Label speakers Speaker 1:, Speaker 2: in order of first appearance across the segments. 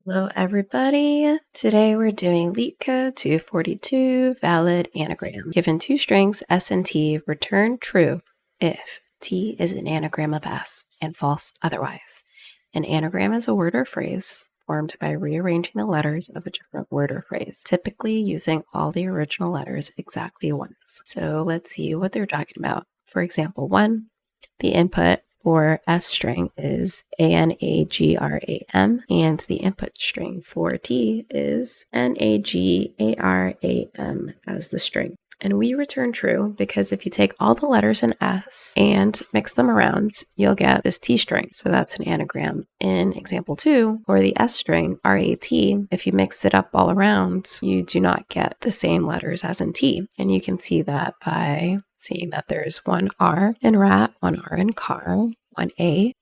Speaker 1: Hello everybody, today we're doing Leetcode 242 valid anagram. Given two strings S and T, return true if T is an anagram of S and false otherwise. An anagram is a word or phrase formed by rearranging the letters of a different word or phrase, typically using all the original letters exactly once. So let's see what they're talking about. For example 1, the input for S string is ANAGRAM, and the input string for T is NAGARAM as the string. And we return true because if you take all the letters in S and mix them around, you'll get this T string. So that's an anagram. In example 2, for the S string, RAT, if you mix it up all around, you do not get the same letters as in T. And you can see that by seeing that there's one R in rat, one R in car, one A,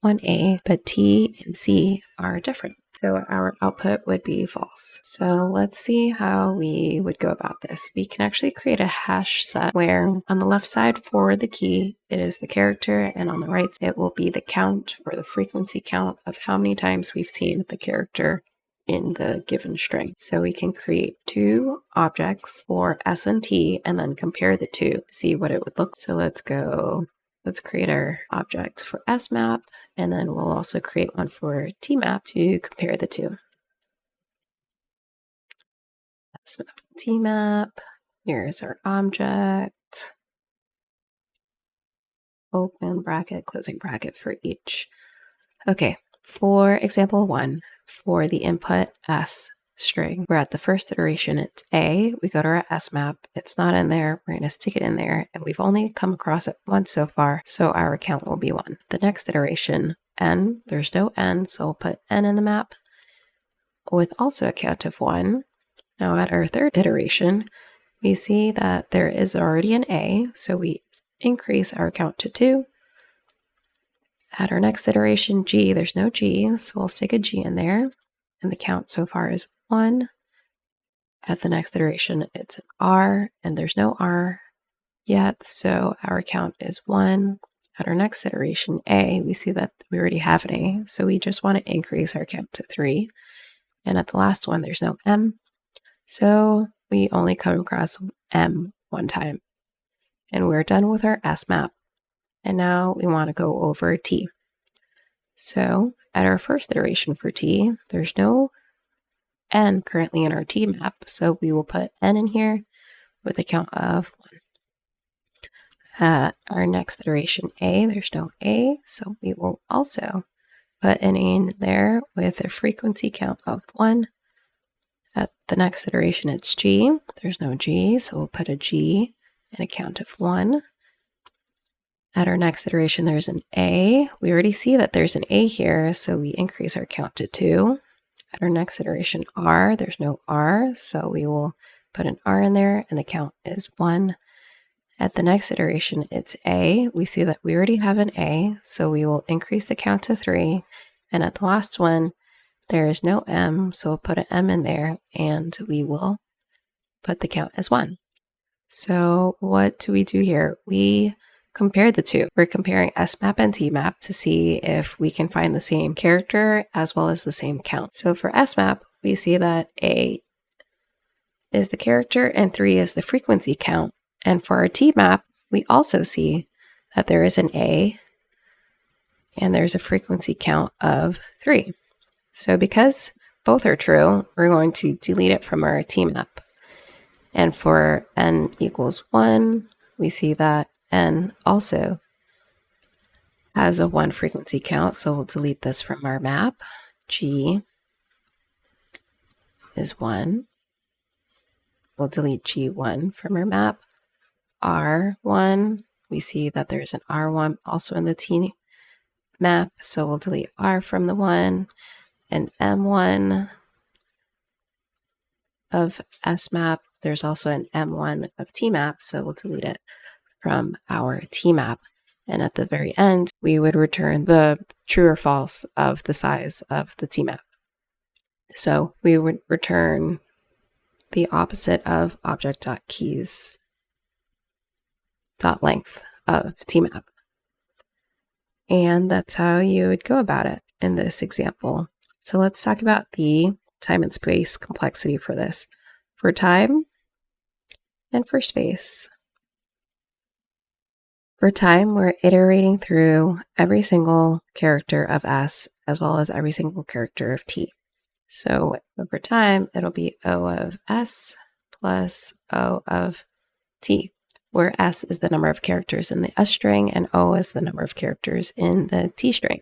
Speaker 1: but T and C are different. So our output would be false. So let's see how we would go about this. We can actually create a hash set where on the left side for the key, it is the character, and on the right, it will be the count or the frequency count of how many times we've seen the character in the given string. So we can create two objects for S and T and then compare the two to see what it would look. So let's create our object for S map, and then we'll also create one for T map to compare the two. S map, T map, here's our object. Open bracket, closing bracket for each. Okay, for example 1, for the input S string, we're at the first iteration, it's A, we go to our S map, it's not in there, we're going to stick it in there, and we've only come across it once so far, so our count will be 1. The next iteration, N, there's no N, so we'll put N in the map with also a count of 1. Now at our third iteration, we see that there is already an A, so we increase our count to 2. At our next iteration, G, there's no G, so we'll stick a G in there, and the count so far is 1. At the next iteration, it's an R, and there's no R yet, so our count is 1. At our next iteration, A, we see that we already have an A, so we just want to increase our count to 3. And at the last one, there's no M, so we only come across M one time. And we're done with our S map. And now we want to go over T. So at our first iteration for T, there's no N currently in our T map, so we will put N in here with a count of 1. At our next iteration A, there's no A, so we will also put an A in there with a frequency count of 1. At the next iteration, it's G. There's no G, so we'll put a G and a count of 1. At our next iteration, there's an A. We already see that there's an A here, so we increase our count to 2. At our next iteration, R, there's no R, so we will put an R in there, and the count is 1. At the next iteration, it's A. We see that we already have an A, so we will increase the count to 3. And at the last one, there is no M, so we'll put an M in there, and we will put the count as 1. So what do we do here? We compare the two. We're comparing S map and T map to see if we can find the same character as well as the same count. So for S map, we see that A is the character and 3 is the frequency count. And for our T map, we also see that there is an A and there's a frequency count of 3. So because both are true, we're going to delete it from our T map. And for N equals 1, we see that N also has a 1 frequency count, so we'll delete this from our map. G is 1. We'll delete G1 from our map. R1, we see that there's an R1 also in the T map, so we'll delete R from the 1. And M1 of S map, there's also an M1 of T map, so we'll delete it from our T map. And at the very end, we would return the true or false of the size of the T map. So we would return the opposite of object.keys.length of T map. And that's how you would go about it in this example. So let's talk about the time and space complexity for this. For time and for space. For time, we're iterating through every single character of S as well as every single character of T. So over time, it'll be O of S plus O of T, where S is the number of characters in the S string and O is the number of characters in the T string.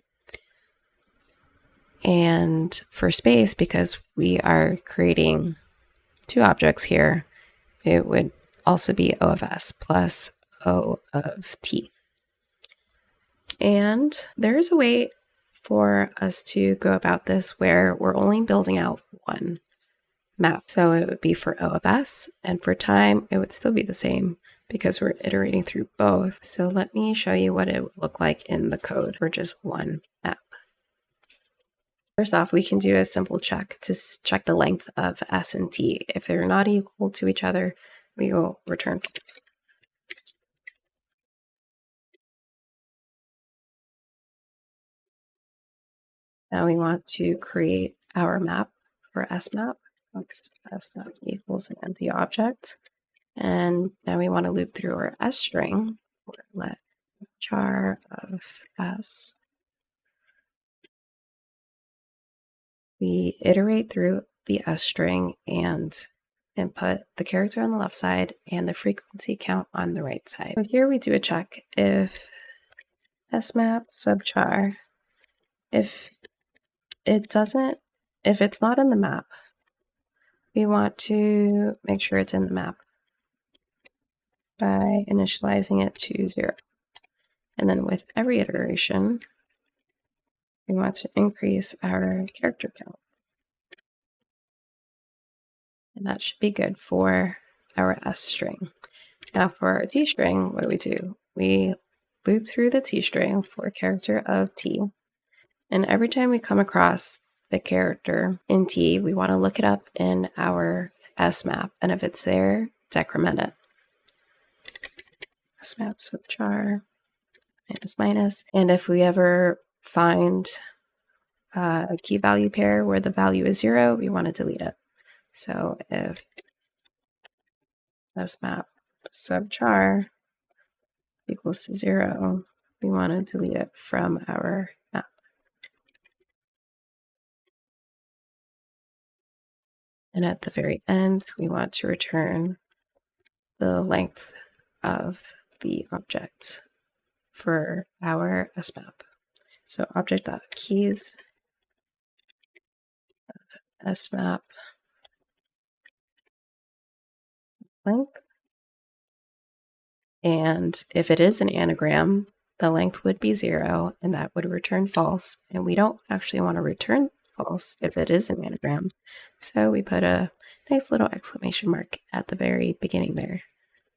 Speaker 1: And for space, because we are creating two objects here, it would also be O of S plus O of T. And there is a way for us to go about this where we're only building out one map. So it would be for O of S, and for time, it would still be the same because we're iterating through both. So let me show you what it would look like in the code for just one map. First off, we can do a simple check to check the length of S and T. If they're not equal to each other, we will return false. Now we want to create our map for SMap. SMap equals an empty object. And now we want to loop through our S string. Let char of S. We iterate through the S string and input the character on the left side and the frequency count on the right side. So here we do a check if smap subchar, if it's not in the map, we want to make sure it's in the map by initializing it to 0. And then with every iteration, we want to increase our character count. And that should be good for our S string. Now for our T string, what do? We loop through the T string for a character of T. And every time we come across the character in T, we want to look it up in our S map. And if it's there, decrement it. S map subchar minus. And if we ever find a key value pair where the value is 0, we want to delete it. So if smap subchar equals to 0, we want to delete it from our map. And at the very end, we want to return the length of the object for our smap. So object.keys smap length. And if it is an anagram, the length would be 0, and that would return false. And we don't actually want to return false if it is an anagram. So we put a nice little exclamation mark at the very beginning there.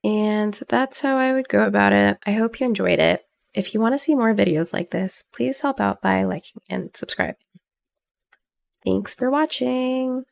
Speaker 1: And that's how I would go about it. I hope you enjoyed it. If you want to see more videos like this, please help out by liking and subscribing. Thanks for watching.